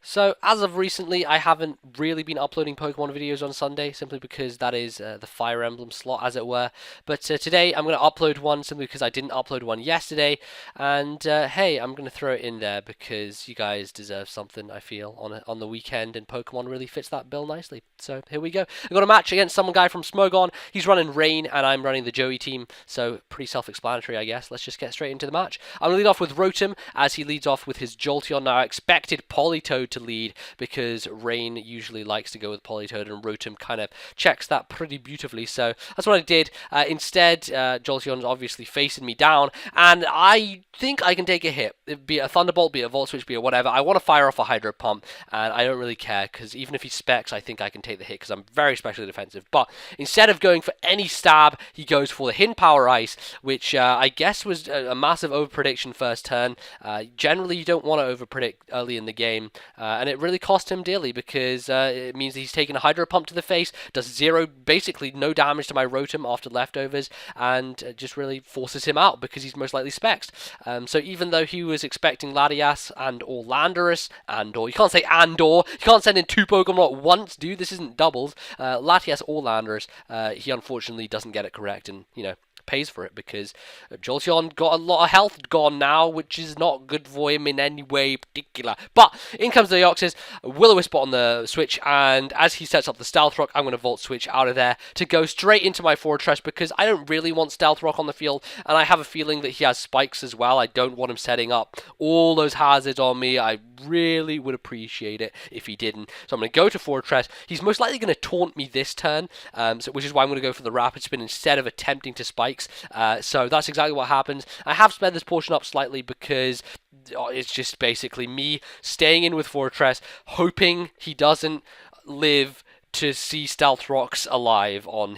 So, as of recently, I haven't really been uploading Pokemon videos on Sunday, simply because that is the Fire Emblem slot, as it were. But today, I'm going to upload one simply because I didn't upload one yesterday. And hey, I'm going to throw it in there because you guys deserve something, I feel, on the weekend, and Pokemon really fits that bill nicely. So, here we go. I got a match against some guy from Smogon. He's running Rain, and I'm running the Joey team, so pretty self-explanatory, I guess. Let's just get straight into the match. I'm going to lead off with Rotom, as he leads off with his Jolteon. Now, I expected Politoed to lead because Rain usually likes to go with Politoed, and Rotom kind of checks that pretty beautifully. So that's what I did. Instead, Jolteon's obviously facing me down, and I think I can take a hit. Be it a Thunderbolt, be it a Volt Switch, be it whatever. I want to fire off a Hydro Pump, and I don't really care because even if he specs, I think I can take the hit because I'm very specially defensive. But instead of going for any stab, he goes for the Hidden Power Ice, which I guess was a massive overprediction first turn. Generally, you don't want to overpredict early in the game, and it really cost him dearly because it means he's taking a Hydro Pump to the face, does basically no damage to my Rotom after leftovers, and just really forces him out because he's most likely spexed. So even though he was expecting Latias or Landorus, you can't say you can't send in two Pokemon at once, dude, this isn't doubles, Latias or Landorus, he unfortunately doesn't get it correct, and, pays for it because Jolteon got a lot of health gone now, which is not good for him in any way particular. But in comes the Deoxys, Will-O-Wisp on the switch, and as he sets up the Stealth Rock, I'm going to Volt Switch out of there to go straight into my Fortress because I don't really want Stealth Rock on the field, and I have a feeling that he has spikes as well. I don't want him setting up all those hazards on me. I really would appreciate it if he didn't. So I'm going to go to Fortress. He's most likely going to taunt me this turn, which is why I'm going to go for the Rapid Spin instead of attempting to spike. So that's exactly what happens. I have sped this portion up slightly because it's just basically me staying in with Fortress, hoping he doesn't live to see Stealth Rocks alive on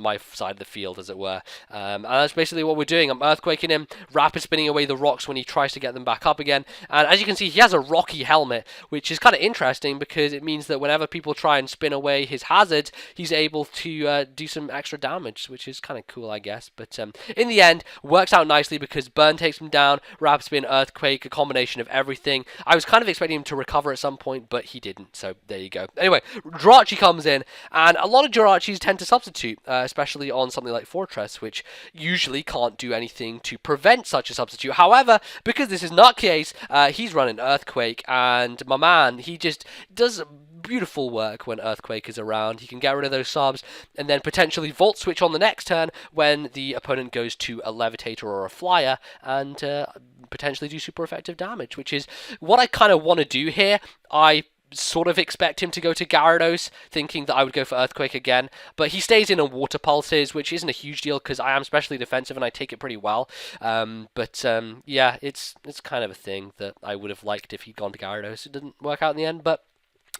my side of the field, as it were. And that's basically what we're doing. I'm Earthquaking him, Rapid Spinning away the rocks when he tries to get them back up again. And as you can see, he has a rocky helmet, which is kind of interesting because it means that whenever people try and spin away his hazards, he's able to do some extra damage, which is kind of cool, I guess. But in the end, works out nicely because Burn takes him down, Rapid Spin, Earthquake, a combination of everything. I was kind of expecting him to recover at some point, but he didn't, so there you go. Anyway, Jirachi comes in, and a lot of Jirachis tend to substitute, especially on something like Fortress, which usually can't do anything to prevent such a substitute. However, because this is not the case, he's running Earthquake, and my man, he just does beautiful work when Earthquake is around. He can get rid of those subs and then potentially Volt Switch on the next turn when the opponent goes to a Levitator or a Flyer and potentially do super effective damage, which is what I kind of want to do here. I sort of expect him to go to Gyarados, thinking that I would go for Earthquake again, but he stays in on Water Pulses, which isn't a huge deal because I am specially defensive and I take it pretty well. Yeah, it's kind of a thing that I would have liked if he'd gone to Gyarados. It didn't work out in the end, but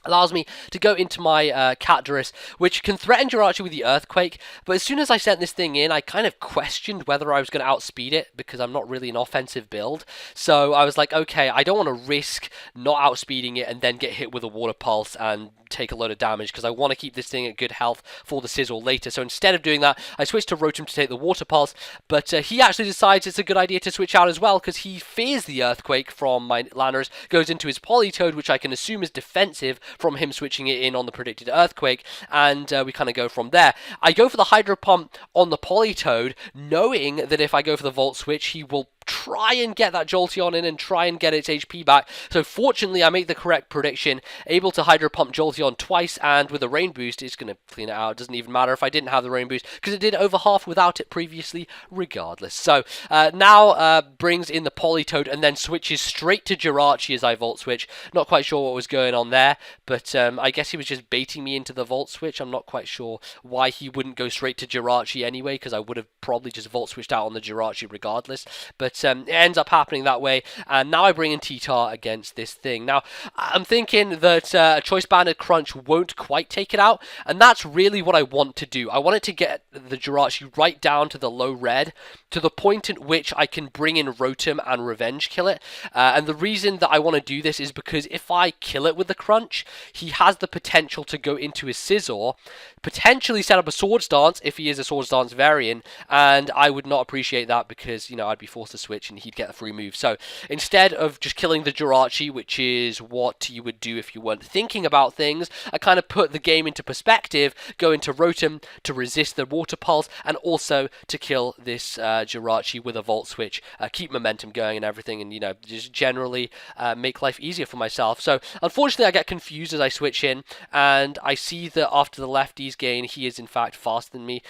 allows me to go into my Catduris, which can threaten Jirachi with the Earthquake, but as soon as I sent this thing in, I kind of questioned whether I was going to outspeed it, because I'm not really an offensive build, so I was like, okay, I don't want to risk not outspeeding it and then get hit with a Water Pulse and take a load of damage, because I want to keep this thing at good health for the Sizzle later. So instead of doing that, I switched to Rotom to take the Water Pulse, but he actually decides it's a good idea to switch out as well, because he fears the Earthquake from my Landorus, goes into his Politoed, which I can assume is defensive from him switching it in on the predicted Earthquake, and we kind of go from there. I go for the Hydro Pump on the Politoed, knowing that if I go for the Volt Switch, he will try and get that Jolteon in and try and get its HP back. So fortunately, I make the correct prediction, able to Hydro Pump Jolteon twice, and with a Rain Boost, it's going to clean it out. It doesn't even matter if I didn't have the Rain Boost, because it did over half without it previously, regardless. So now brings in the Politoed and then switches straight to Jirachi as I Volt Switch. Not quite sure what was going on there, but I guess he was just baiting me into the Volt Switch. I'm not quite sure why he wouldn't go straight to Jirachi anyway, because I would have probably just Volt Switched out on the Jirachi regardless. But it ends up happening that way, and now I bring in T-Tar against this thing. Now, I'm thinking that Choice Banded Crunch won't quite take it out, and that's really what I want to do. I want it to get the Jirachi right down to the low red, to the point at which I can bring in Rotom and Revenge kill it. And the reason that I want to do this is because if I kill it with the Crunch, he has the potential to go into his Scizor, potentially set up a Swords Dance if he is a Swords Dance variant, and I would not appreciate that because, I'd be forced to switch and he'd get a free move. So instead of just killing the Jirachi, which is what you would do if you weren't thinking about things, I kind of put the game into perspective, go into Rotom to resist the Water Pulse, and also to kill this Jirachi with a Volt Switch, keep momentum going and everything, and, you know, just generally make life easier for myself. So unfortunately I get confused as I switch in, and I see that after the lefties gain, he is in fact faster than me.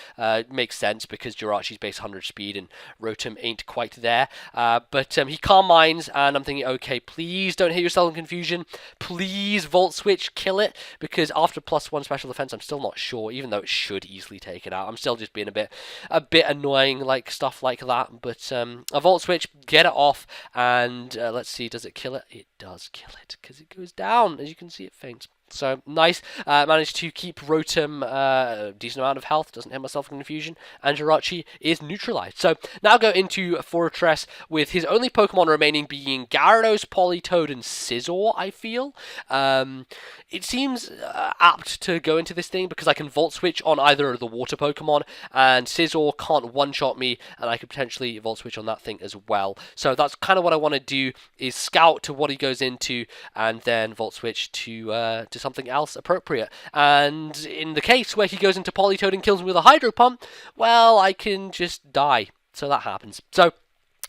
Makes sense because Jirachi's base 100 speed and Rotom ain't quite there. But he Calm Minds, and I'm thinking, okay, please don't hit yourself in confusion. Please Volt Switch, kill it, because after +1 special defense, I'm still not sure, even though it should easily take it out. I'm still just being a bit annoying, like stuff like that. But a Volt Switch, get it off, and let's see, does it kill it? It does kill it, because it goes down. As you can see, it faints. So, nice. Managed to keep Rotom a decent amount of health, doesn't hit myself in confusion, and Jirachi is neutralized. So, now go into Fortress with his only Pokemon remaining being Gyarados, Politoed, and Scizor, I feel. It seems apt to go into this thing because I can Volt Switch on either of the Water Pokemon, and Scizor can't one-shot me, and I could potentially Volt Switch on that thing as well. So, that's kind of what I want to do, is scout to what he goes into, and then Volt Switch to something else appropriate. And in the case where he goes into Politoed and kills me with a Hydro Pump, well, I can just die. So that happens. So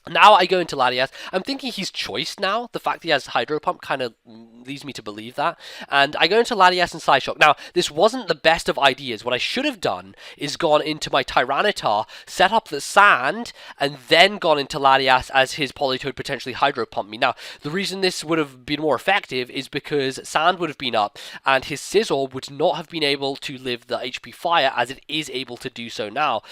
now I go into Latias. I'm thinking he's choiced now. The fact that he has Hydro Pump kind of leads me to believe that. And I go into Latias and Psyshock. Now, this wasn't the best of ideas. What I should have done is gone into my Tyranitar, set up the Sand, and then gone into Latias as his Politoed potentially Hydro Pump me. Now, the reason this would have been more effective is because Sand would have been up, and his Scizor would not have been able to live the HP Fire as it is able to do so now.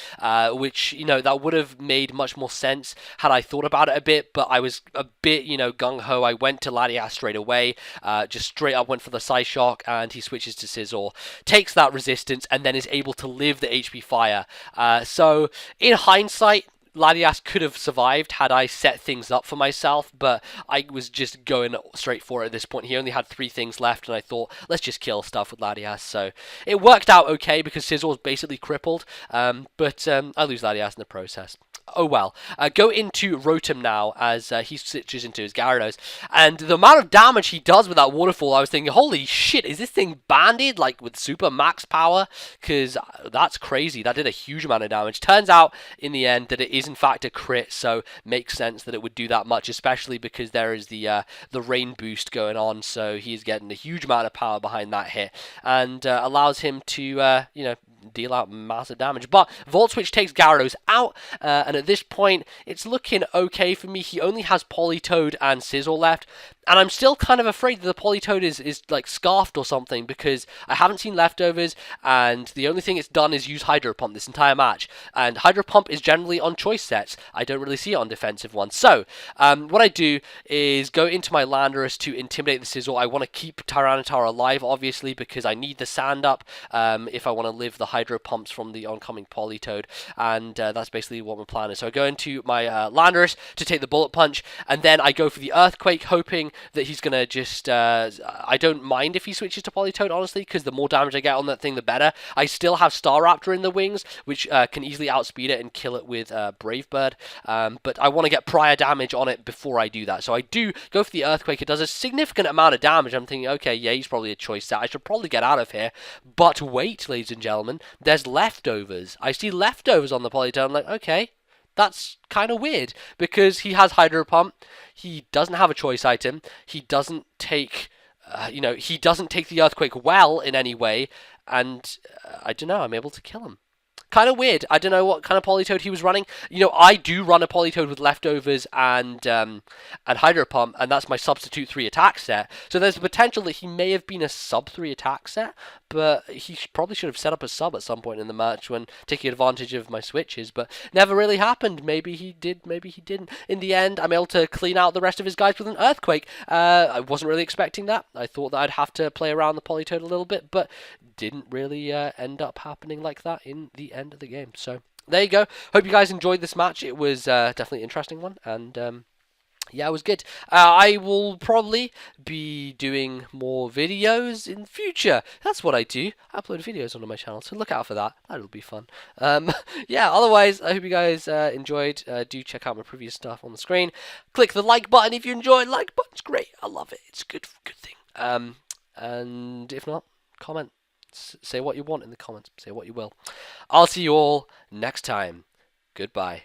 Which, you know, that would have made much more sense had I thought about it a bit, but I was a bit, you know, gung-ho. I went to Latias straight away, just straight up went for the Psyshock, and he switches to Scizor, takes that resistance, and then is able to live the HP Fire. So, in hindsight, Latias could have survived had I set things up for myself, but I was just going straight for it at this point. He only had 3 things left, and I thought, let's just kill stuff with Latias. So it worked out okay because Scizor was basically crippled, but I lose Latias in the process. Oh well. Go into Rotom now as he switches into his Gyarados. And the amount of damage he does with that waterfall, I was thinking, holy shit, is this thing banded, like with super max power? Because that's crazy. That did a huge amount of damage. Turns out, in the end, that it is in fact a crit, so makes sense that it would do that much, especially because there is the rain boost going on, so he is getting a huge amount of power behind that hit, and allows him to, you know, deal out massive damage. But Volt Switch takes Gyarados out, and at this point, it's looking okay for me. He only has Politoed and Scizor left, and I'm still kind of afraid that the Politoed is like scarfed or something, because I haven't seen leftovers, and the only thing it's done is use Hydro Pump this entire match, and Hydro Pump is generally on choice sets. I don't really see it on defensive ones. So, what I do is go into my Landorus to intimidate the Scizor. I want to keep Tyranitar alive, obviously, because I need the Sand up if I want to live the Hydro Pumps from the oncoming Politoed, and that's basically what my plan is. So I go into my Landorus to take the Bullet Punch, and then I go for the Earthquake, hoping that he's going to just... I don't mind if he switches to Politoed, honestly, because the more damage I get on that thing, the better. I still have Staraptor in the wings, which can easily outspeed it and kill it with Brave Bird, but I want to get prior damage on it before I do that. So I do go for the Earthquake. It does a significant amount of damage. I'm thinking, okay, yeah, he's probably a choice set. I should probably get out of here. But wait, ladies and gentlemen, there's leftovers. I see leftovers on the Politoed. I'm like, okay, that's kind of weird, because he has Hydro Pump. He doesn't have a choice item. He doesn't take, you know, he doesn't take the Earthquake well in any way, and I don't know, I'm able to kill him. Kind of weird. I don't know what kind of Politoed he was running. You know, I do run a Politoed with leftovers and Hydro Pump, and that's my substitute 3 attack set. So there's the potential that he may have been a sub 3 attack set, but he probably should have set up a sub at some point in the match when taking advantage of my switches, but never really happened. Maybe he did, maybe he didn't. In the end, I'm able to clean out the rest of his guys with an Earthquake. I wasn't really expecting that. I thought that I'd have to play around the Politoed a little bit, but didn't really end up happening like that in the end of the game. So there you go. Hope you guys enjoyed this match. It was definitely an interesting one, and Yeah, it was good. I will probably be doing more videos in future. That's what I do. I upload videos onto my channel, so look out for that. That'll be fun. Yeah, otherwise, I hope you guys enjoyed. Do check out my previous stuff on the screen. Click the like button if you enjoyed. Like button's great. I love it. It's a good thing. And if not, comment. Say what you want in the comments. Say what you will. I'll see you all next time. Goodbye.